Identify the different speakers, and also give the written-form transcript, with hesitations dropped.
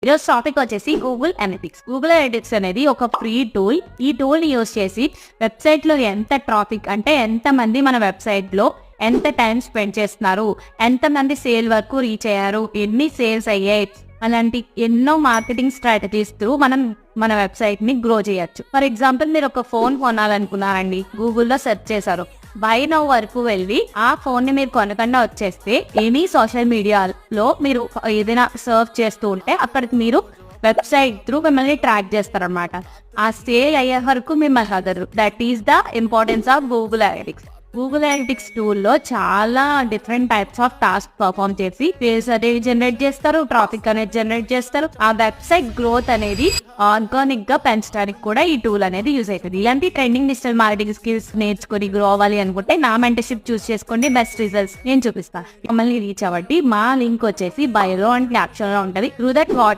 Speaker 1: ఈరోజు టాపిక్ వచ్చేసి Google Analytics. Google analytics అనేది ఒక ఫ్రీ టూల్. ఈ టూల్ యూజ్ చేసి వెబ్సైట్ లో ఎంత ట్రాఫిక్ అంటే ఎంత మంది మన వెబ్సైట్ లో ఎంత టైం స్పెండ్ చేస్తున్నారు, ఎంత మంది సేల్ వరకు రీచ్ అయ్యారు, ఎన్ని సేల్స్ అయ్యాయి, అలాంటి ఎన్నో మార్కెటింగ్ స్ట్రాటజీస్ త్రూ మనం మన వెబ్సైట్ ని గ్రో చేయొచ్చు. ఫర్ ఎగ్జాంపుల్ మీరు ఒక ఫోన్ కొనాలనుకున్నారండి, గూగుల్లో సెర్చ్ చేశారు, బై నౌ వరకు వెళ్ళి ఆ ఫోన్ ని మీరు కొనకుండా వచ్చేస్తే ఎనీ సోషల్ మీడియాలో మీరు ఏదైనా సర్చ్ చేస్తూ ఉంటే అక్కడికి మీరు వెబ్సైట్ త్రూ మిమ్మల్ని ట్రాక్ చేస్తారనమాట. ఆ సేల్ అయ్యే వరకు మిమ్మల్ని అదరు. That is the importance of Google Analytics. Google analytics టూల్లో చాలా different types of task perform చేసి సేల్స్ అనేది జనరేట్ చేస్తారు, ట్రాఫిక్ అనేది జనరేట్ చేస్తారు. ఆ వెబ్సైట్ గ్రోత్ అనేది ఆర్గానిక్ గా పెంచడానికి కూడా ఈ టూల్ అనేది యూజ్ అవుతుంది. ఇలాంటి ట్రెండింగ్ డిజిటల్ మార్కెటింగ్ స్కిల్స్ నేర్చుకుని గ్రో అవ్వాలి అనుకుంటే నా మెంటర్షిప్ చూస్ చేసుకోండి. బెస్ట్ రిజల్ట్స్ నేను చూపిస్తాను. మమ్మల్ని రీచ్ అవ్వండి. మా లింక్ వచ్చేసి బయోలో అండ్ క్యాప్షన్ లో ఉంటది. Through that WhatsApp